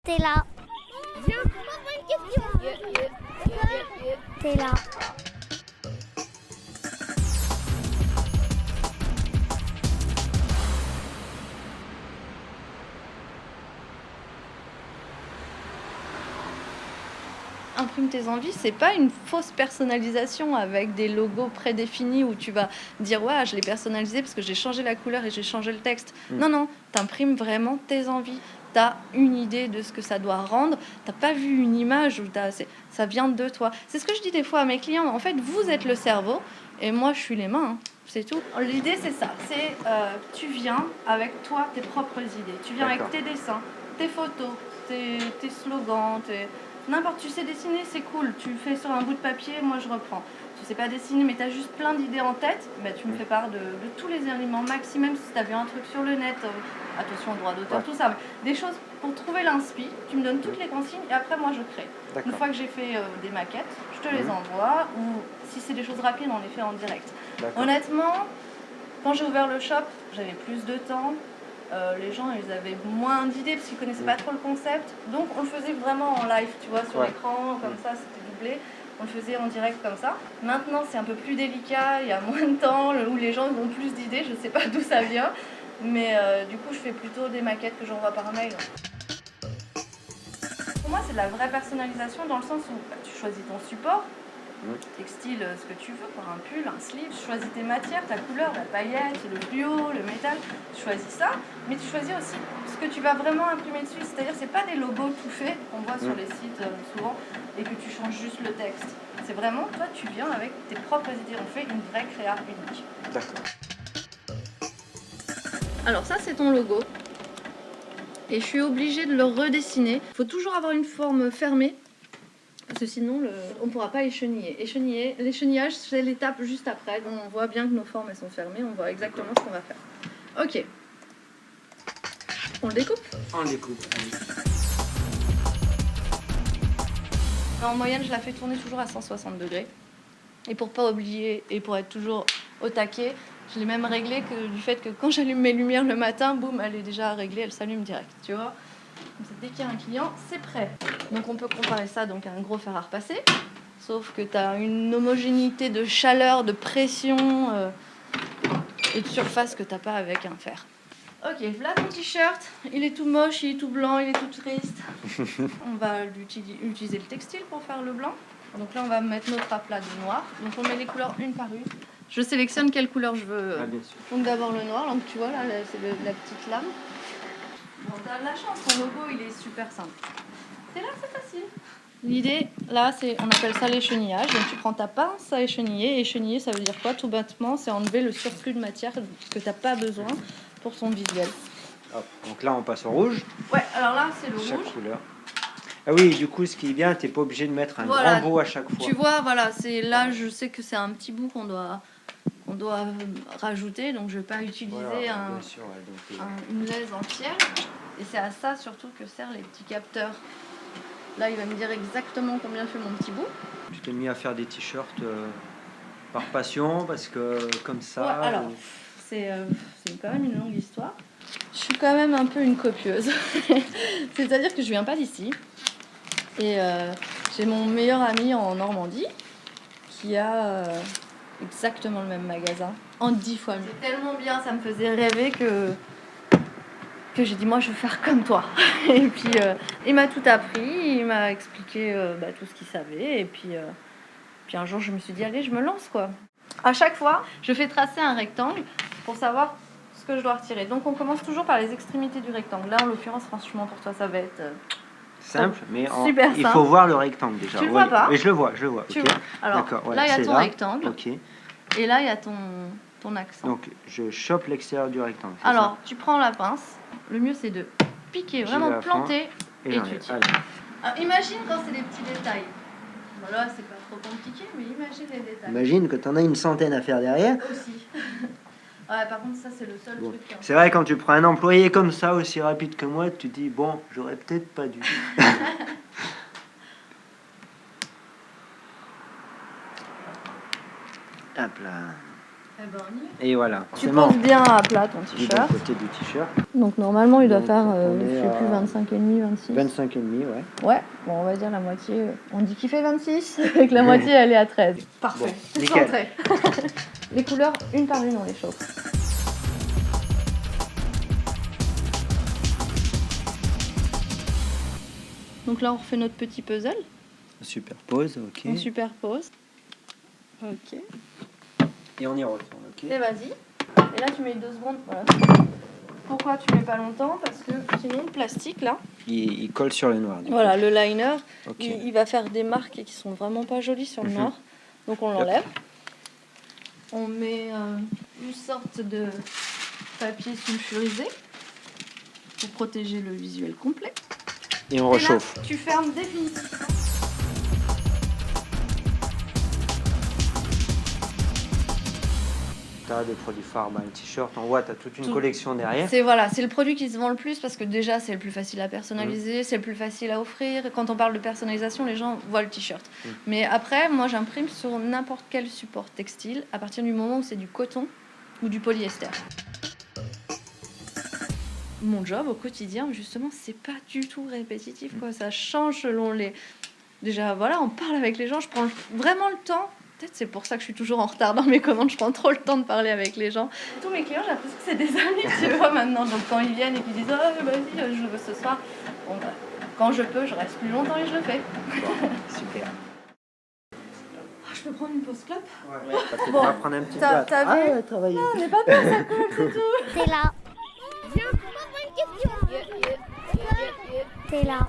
T'es là. Viens, pose-moi une question. T'es là. Imprime tes envies, c'est pas une fausse personnalisation avec des logos prédéfinis où tu vas dire ouais, je l'ai personnalisé parce que j'ai changé la couleur et j'ai changé le texte. Non, non, t'imprimes vraiment tes envies. T'as une idée de ce que ça doit rendre. T'as pas vu une image où ça vient de toi. C'est ce que je dis des fois à mes clients. En fait, vous êtes le cerveau et moi, je suis les mains. Hein. C'est tout. L'idée, c'est ça. C'est tu viens avec toi tes propres idées. Tu viens avec tes dessins, tes photos, tes slogans, n'importe, tu sais dessiner, c'est cool. Tu le fais sur un bout de papier, moi je reprends. Tu sais pas dessiner, mais tu as juste plein d'idées en tête, bah, tu me fais part de tous les éléments maximum. Si tu as vu un truc sur le net, attention au droit d'auteur, tout ça. Des choses pour trouver l'inspi, tu me donnes toutes les consignes et après moi je crée. Une fois que j'ai fait des maquettes, je te les envoie ou si c'est des choses rapides, on les fait en direct. Honnêtement, quand j'ai ouvert le shop, j'avais plus de temps. Les gens ils avaient moins d'idées parce qu'ils connaissaient pas trop le concept, donc on le faisait vraiment en live, tu vois, sur l'écran, comme ça c'était doublé, on le faisait en direct comme ça. Maintenant c'est un peu plus délicat, il y a moins de temps, où les gens ont plus d'idées, je sais pas d'où ça vient, mais du coup je fais plutôt des maquettes que j'envoie par mail. Pour moi c'est de la vraie personnalisation dans le sens où tu choisis ton support, textile, ce que tu veux, pour un pull, un slip, tu choisis tes matières, ta couleur, la paillette, le fluo, le métal, tu choisis ça, mais tu choisis aussi ce que tu vas vraiment imprimer dessus, c'est-à-dire c'est pas des logos tout faits qu'on voit sur les sites souvent et que tu changes juste le texte. C'est vraiment, toi tu viens avec tes propres idées, on fait une vraie créa unique. D'accord. Alors ça c'est ton logo, et je suis obligée de le redessiner. Il faut toujours avoir une forme fermée, parce que sinon on ne pourra pas écheniller. L'échenillage, c'est l'étape juste après. Donc on voit bien que nos formes elles sont fermées, on voit exactement ce qu'on va faire. Ok. On le découpe ? On le découpe. En moyenne, je la fais tourner toujours à 160 degrés. Et pour pas oublier et pour être toujours au taquet, je l'ai même réglé que du fait que quand j'allume mes lumières le matin, boum, elle est déjà réglée, elle s'allume direct, tu vois. Donc, dès qu'il y a un client, c'est prêt. Donc on peut comparer ça donc, à un gros fer à repasser, sauf que tu as une homogénéité de chaleur, de pression et de surface que tu n'as pas avec un fer. Ok, voilà ton t-shirt, il est tout moche, il est tout blanc, il est tout triste. On va utiliser le textile pour faire le blanc. Donc là, on va mettre notre aplat de noir. Donc on met les couleurs une par une. Je sélectionne quelle couleur je veux. Bien sûr. Donc d'abord le noir, donc tu vois là, c'est la petite lame. Bon, t'as de la chance, ton logo il est super simple. C'est là, c'est facile. L'idée, là, on appelle ça l'échenillage. Donc tu prends ta pince à écheniller. Écheniller, ça veut dire quoi? Tout bêtement, c'est enlever le surplus de matière que t'as pas besoin pour son visuel. Hop. Donc là, on passe au rouge. Ouais, alors là, c'est le Chaque rouge. couleur. Ah oui, du coup, ce qui est bien, t'es pas obligé de mettre un Voilà. grand bout à chaque fois. Tu vois, voilà, c'est là, je sais que c'est un petit bout qu'on doit rajouter, donc je vais pas utiliser Bien sûr, ouais, donc, une laise entière. Et c'est à ça surtout que servent les petits capteurs. Là, il va me dire exactement combien fait mon petit bout. Tu t'es mis à faire des t-shirts par passion, parce que comme ça... Ouais, alors, c'est quand même une longue histoire. Je suis quand même un peu une copieuse. C'est-à-dire que je viens pas d'ici. Et j'ai mon meilleur ami en Normandie qui a exactement le même magasin en 10 fois mieux. C'est tellement bien, ça me faisait rêver que j'ai dit moi je veux faire comme toi. Et puis il m'a tout appris, il m'a expliqué tout ce qu'il savait. Et puis un jour je me suis dit allez, je me lance quoi. À chaque fois, je fais tracer un rectangle pour savoir ce que je dois retirer. Donc on commence toujours par les extrémités du rectangle. Là en l'occurrence, franchement pour toi ça va être... simple, mais super il simple. faut voir le rectangle déjà. Tu le vois pas? Mais je le vois. Tu Okay. vois. Alors d'accord, là il y a ton rectangle. Ok. Et là il y a ton accent. Donc je chope l'extérieur du rectangle. Alors ça tu prends la pince. Le mieux c'est de piquer, vraiment planter et tu tires. Alors, imagine quand c'est des petits détails. Voilà, c'est pas trop compliqué, mais imagine les détails. Imagine que tu en as une centaine à faire derrière. Aussi. Ouais, par contre, ça, c'est le seul truc. C'est vrai, quand tu prends un employé comme ça, aussi rapide que moi, tu te dis, bon, j'aurais peut-être pas dû. Hop là. Et voilà. Tu C'est bon. poses bien à plat ton Du bon t-shirt. côté du t-shirt. Donc normalement, il doit Donc, faire, on je est sais plus, à 25,5, 26. 25,5, ouais. Ouais, bon, on va dire la moitié. On dit qu'il fait 26 et que la moitié, elle est à 13. Parfait. Bon, nickel. Centré. Les couleurs, une par une, on les chauffe. Donc là, on refait notre petit puzzle. Superpose, ok. On superpose. Ok. Et on y retourne, ok. Et vas-y. Et là, tu mets 2 secondes. Voilà. Pourquoi tu mets pas longtemps? Parce que sinon, le plastique, là, Il colle sur le noir. Du voilà, coup. le liner, Ok. il va faire des marques qui sont vraiment pas jolies sur le noir. Donc on l'enlève. On met une sorte de papier sulfurisé pour protéger le visuel complet. Et on Et rechauffe. là, tu fermes définitivement. Tu as des produits phares, un t-shirt, en voit, tu as toute une collection derrière. C'est le produit qui se vend le plus parce que déjà c'est le plus facile à personnaliser, c'est le plus facile à offrir. Quand on parle de personnalisation, les gens voient le t-shirt. Mais après, moi j'imprime sur n'importe quel support textile à partir du moment où c'est du coton ou du polyester. Mon job au quotidien, justement, c'est pas du tout répétitif, quoi. Ça change selon les. Déjà, voilà, on parle avec les gens, je prends vraiment le temps. Peut-être c'est pour ça que je suis toujours en retard dans mes commandes, je prends trop le temps de parler avec les gens. Tous mes clients, j'ai l'impression que c'est des amis, tu vois, maintenant. Donc quand ils viennent et qu'ils disent « Oh, vas-y, je veux ce soir », bon, bah, quand je peux, je reste plus longtemps et je le fais. Super. Oh, je peux prendre une pause clope? Ouais. On Bon, va prendre un petit t'as plat. vu? Ouais, travailler. On n'est pas peur, ça colle, c'est tout. T'es là. Viens, pose-moi une question. T'es là.